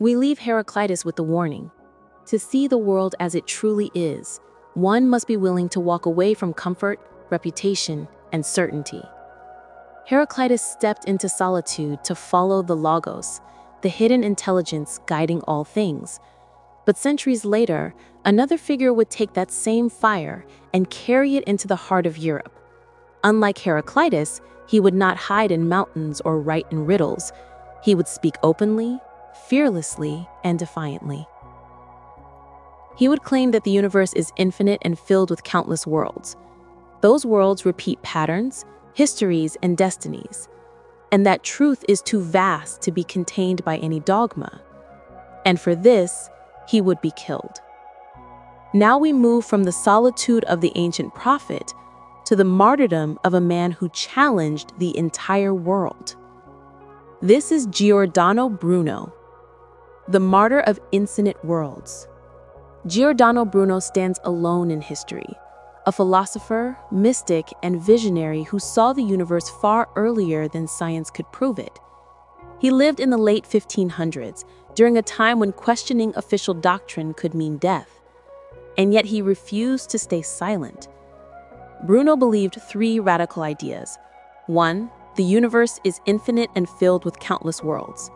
We leave Heraclitus with the warning. To see the world as it truly is, one must be willing to walk away from comfort, reputation, and certainty. Heraclitus stepped into solitude to follow the Logos, the hidden intelligence guiding all things. But centuries later, another figure would take that same fire and carry it into the heart of Europe. Unlike Heraclitus, he would not hide in mountains or write in riddles. He would speak openly, fearlessly, and defiantly. He would claim that the universe is infinite and filled with countless worlds. Those worlds repeat patterns, histories, and destinies, and that truth is too vast to be contained by any dogma. And for this, he would be killed. Now we move from the solitude of the ancient prophet to the martyrdom of a man who challenged the entire world. This is Giordano Bruno, the martyr of infinite worlds. Giordano Bruno stands alone in history, a philosopher, mystic, and visionary who saw the universe far earlier than science could prove it. He lived in the late 1500s, during a time when questioning official doctrine could mean death. And yet he refused to stay silent. Bruno believed three radical ideas. 1. The universe is infinite and filled with countless worlds.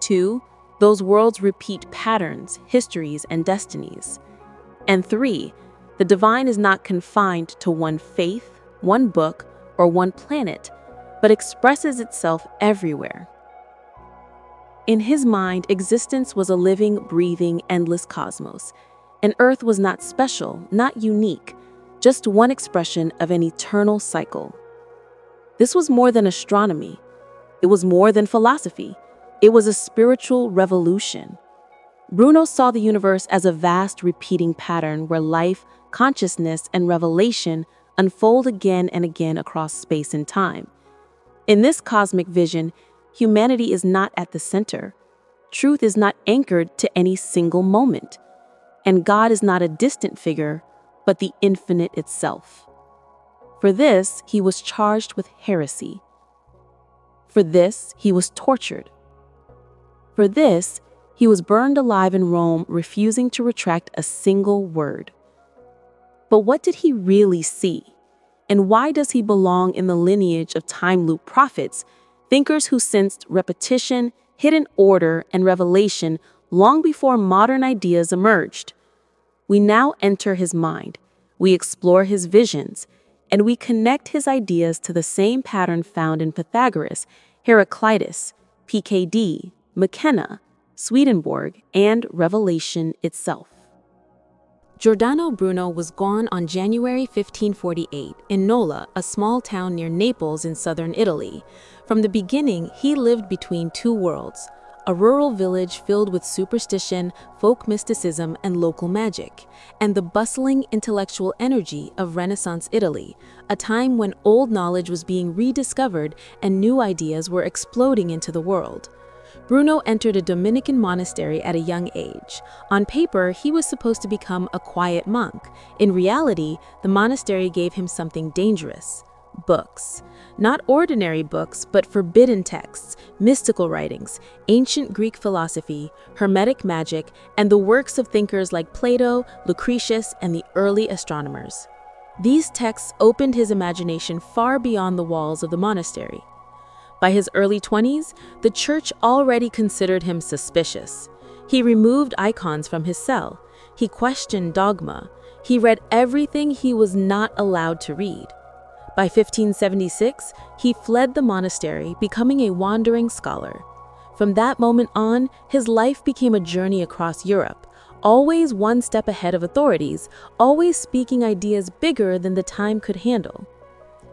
2. Those worlds repeat patterns, histories, and destinies. And 3. The divine is not confined to one faith, one book, or one planet, but expresses itself everywhere. In his mind, existence was a living, breathing, endless cosmos, and Earth was not special, not unique, just one expression of an eternal cycle. This was more than astronomy. It was more than philosophy. It was a spiritual revolution. Bruno saw the universe as a vast repeating pattern where life, consciousness, and revelation unfold again and again across space and time. In this cosmic vision, humanity is not at the center. Truth is not anchored to any single moment. And God is not a distant figure, but the infinite itself. For this, he was charged with heresy. For this, he was tortured. For this, he was burned alive in Rome, refusing to retract a single word. But what did he really see? And why does he belong in the lineage of time loop prophets, thinkers who sensed repetition, hidden order, and revelation long before modern ideas emerged? We now enter his mind, we explore his visions, and we connect his ideas to the same pattern found in Pythagoras, Heraclitus, PKD, McKenna, Swedenborg, and Revelation itself. Giordano Bruno was born on January 1548 in Nola, a small town near Naples in southern Italy. From the beginning, he lived between two worlds, a rural village filled with superstition, folk mysticism, and local magic, and the bustling intellectual energy of Renaissance Italy, a time when old knowledge was being rediscovered and new ideas were exploding into the world. Bruno entered a Dominican monastery at a young age. On paper, he was supposed to become a quiet monk. In reality, the monastery gave him something dangerous: books. Not ordinary books, but forbidden texts, mystical writings, ancient Greek philosophy, Hermetic magic, and the works of thinkers like Plato, Lucretius, and the early astronomers. These texts opened his imagination far beyond the walls of the monastery. By his early 20s, the church already considered him suspicious. He removed icons from his cell. He questioned dogma. He read everything he was not allowed to read. By 1576, he fled the monastery, becoming a wandering scholar. From that moment on, his life became a journey across Europe, always one step ahead of authorities, always speaking ideas bigger than the time could handle.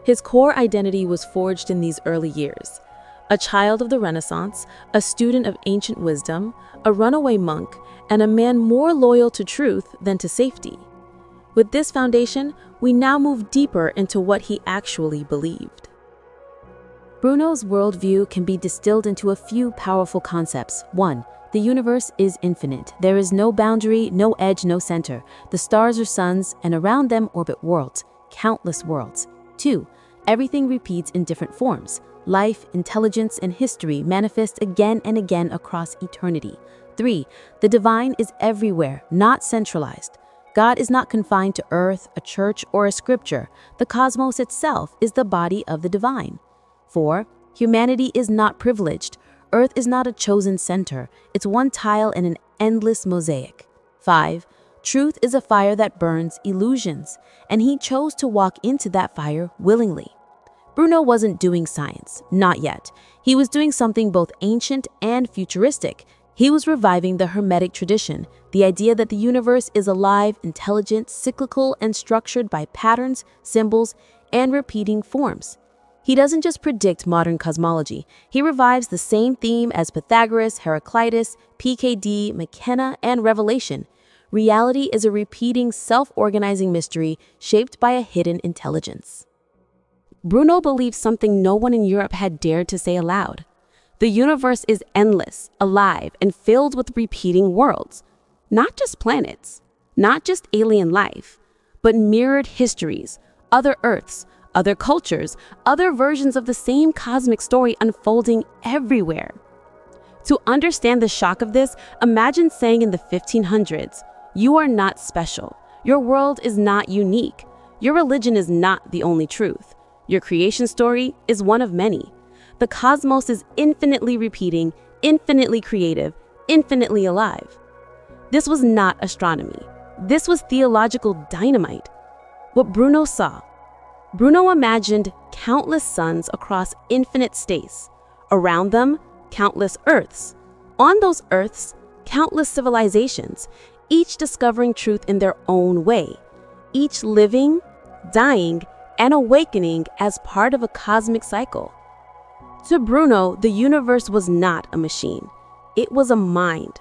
His core identity was forged in these early years. A child of the Renaissance, a student of ancient wisdom, a runaway monk, and a man more loyal to truth than to safety. With this foundation, we now move deeper into what he actually believed. Bruno's worldview can be distilled into a few powerful concepts. 1. The universe is infinite. There is no boundary, no edge, no center. The stars are suns, and around them orbit worlds, countless worlds. 2. Everything repeats in different forms. life, intelligence, and history manifest again and again across eternity. 3. The divine is everywhere, not centralized. God is not confined to earth, a church, or a scripture. The cosmos itself is the body of the divine. 4. Humanity is not privileged. Earth is not a chosen center. It's one tile in an endless mosaic. 5. Truth is a fire that burns illusions, and he chose to walk into that fire willingly. Bruno wasn't doing science, not yet. He was doing something both ancient and futuristic. He was reviving the Hermetic tradition, the idea that the universe is alive, intelligent, cyclical, and structured by patterns, symbols, and repeating forms. He doesn't just predict modern cosmology. He revives the same theme as Pythagoras, Heraclitus, PKD, McKenna, and Revelation. Reality is a repeating, self-organizing mystery shaped by a hidden intelligence. Bruno believed something no one in Europe had dared to say aloud. The universe is endless, alive, and filled with repeating worlds. Not just planets, not just alien life, but mirrored histories, other Earths, other cultures, other versions of the same cosmic story unfolding everywhere. To understand the shock of this, imagine saying in the 1500s, "You are not special. Your world is not unique. Your religion is not the only truth. Your creation story is one of many. The cosmos is infinitely repeating, infinitely creative, infinitely alive." This was not astronomy. This was theological dynamite. What Bruno saw. Bruno imagined countless suns across infinite space. Around them, countless Earths. On those Earths, countless civilizations, each discovering truth in their own way, each living, dying, and awakening as part of a cosmic cycle. To Bruno, the universe was not a machine. It was a mind,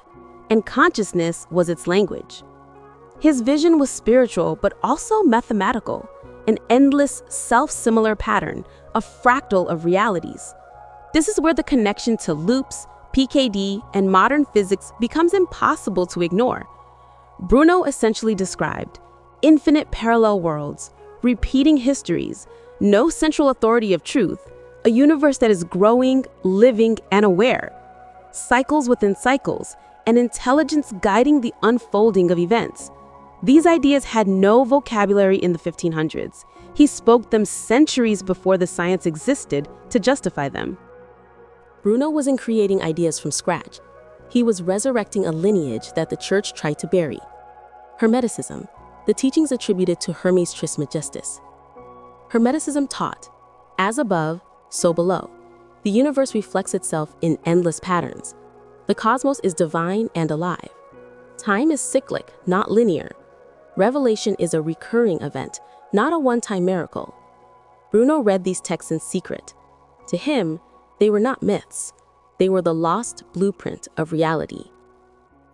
and consciousness was its language. His vision was spiritual, but also mathematical, an endless, self-similar pattern, a fractal of realities. This is where the connection to loops, PKD, and modern physics becomes impossible to ignore. Bruno essentially described infinite parallel worlds, repeating histories, no central authority of truth, a universe that is growing, living, and aware, cycles within cycles, and intelligence guiding the unfolding of events. These ideas had no vocabulary in the 1500s. He spoke them centuries before the science existed to justify them. Bruno wasn't creating ideas from scratch. He was resurrecting a lineage that the church tried to bury. Hermeticism, the teachings attributed to Hermes Trismegistus. Hermeticism taught, as above, so below. The universe reflects itself in endless patterns. The cosmos is divine and alive. Time is cyclic, not linear. Revelation is a recurring event, not a one-time miracle. Bruno read these texts in secret. To him, they were not myths. They were the lost blueprint of reality.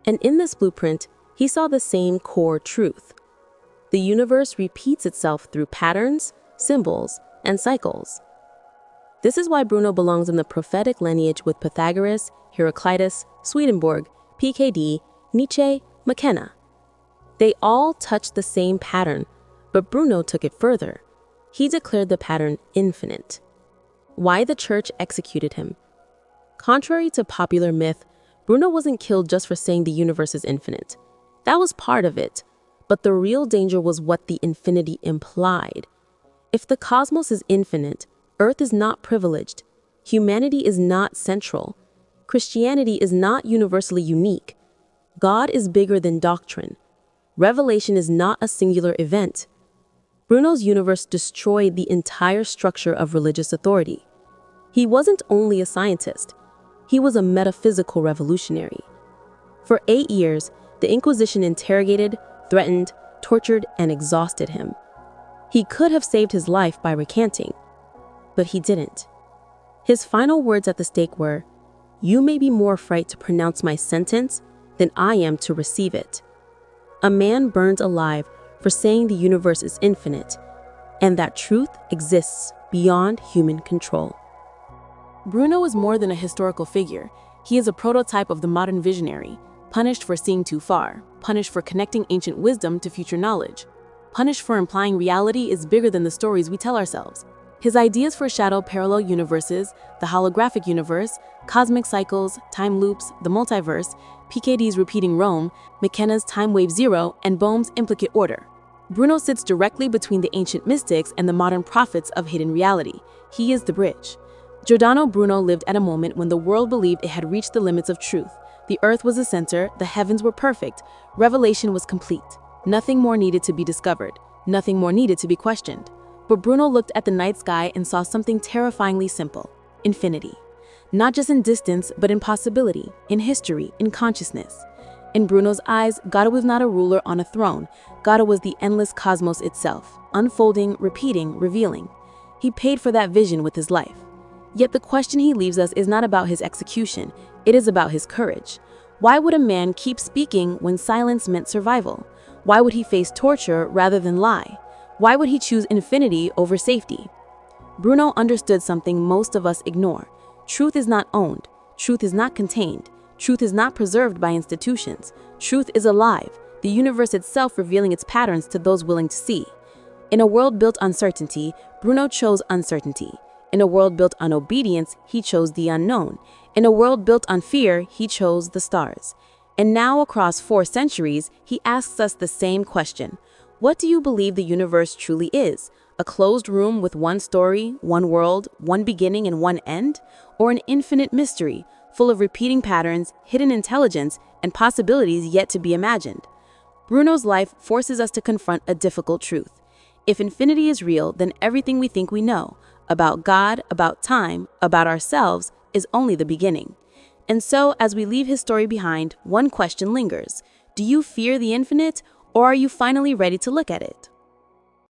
And in this blueprint, he saw the same core truth. The universe repeats itself through patterns, symbols, and cycles. This is why Bruno belongs in the prophetic lineage with Pythagoras, Heraclitus, Swedenborg, PKD, Nietzsche, McKenna. They all touched the same pattern, but Bruno took it further. He declared the pattern infinite. Why the church executed him. Contrary to popular myth, Bruno wasn't killed just for saying the universe is infinite. That was part of it, but the real danger was what the infinity implied. If the cosmos is infinite, Earth is not privileged, humanity is not central, Christianity is not universally unique, God is bigger than doctrine, revelation is not a singular event. Bruno's universe destroyed the entire structure of religious authority. He wasn't only a scientist, he was a metaphysical revolutionary. For 8 years, the Inquisition interrogated, threatened, tortured, and exhausted him. He could have saved his life by recanting, but he didn't. His final words at the stake were, "You may be more afraid to pronounce my sentence than I am to receive it." A man burned alive for saying the universe is infinite, and that truth exists beyond human control. Bruno is more than a historical figure. He is a prototype of the modern visionary, punished for seeing too far, punished for connecting ancient wisdom to future knowledge, punished for implying reality is bigger than the stories we tell ourselves. His ideas foreshadow parallel universes, the holographic universe, cosmic cycles, time loops, the multiverse, PKD's repeating Rome, McKenna's time wave zero, and Bohm's implicate order. Bruno sits directly between the ancient mystics and the modern prophets of hidden reality. He is the bridge. Giordano Bruno lived at a moment when the world believed it had reached the limits of truth. The earth was the center, the heavens were perfect, revelation was complete. Nothing more needed to be discovered, nothing more needed to be questioned. But Bruno looked at the night sky and saw something terrifyingly simple: infinity. Not just in distance, but in possibility, in history, in consciousness. In Bruno's eyes, God was not a ruler on a throne. God was the endless cosmos itself, unfolding, repeating, revealing. He paid for that vision with his life. Yet the question he leaves us is not about his execution, it is about his courage. Why would a man keep speaking when silence meant survival? Why would he face torture rather than lie? Why would he choose infinity over safety? Bruno understood something most of us ignore. Truth is not owned. Truth is not contained. Truth is not preserved by institutions. Truth is alive, the universe itself revealing its patterns to those willing to see. In a world built on certainty, Bruno chose uncertainty. In a world built on obedience, he chose the unknown. In a world built on fear, he chose the stars. And now, across 4 centuries, he asks us the same question. What do you believe the universe truly is? A closed room with one story, one world, one beginning and one end? Or an infinite mystery, full of repeating patterns, hidden intelligence, and possibilities yet to be imagined? Bruno's life forces us to confront a difficult truth. If infinity is real, then everything we think we know about God, about time, about ourselves, is only the beginning. And so, as we leave his story behind, one question lingers. Do you fear the infinite, or are you finally ready to look at it?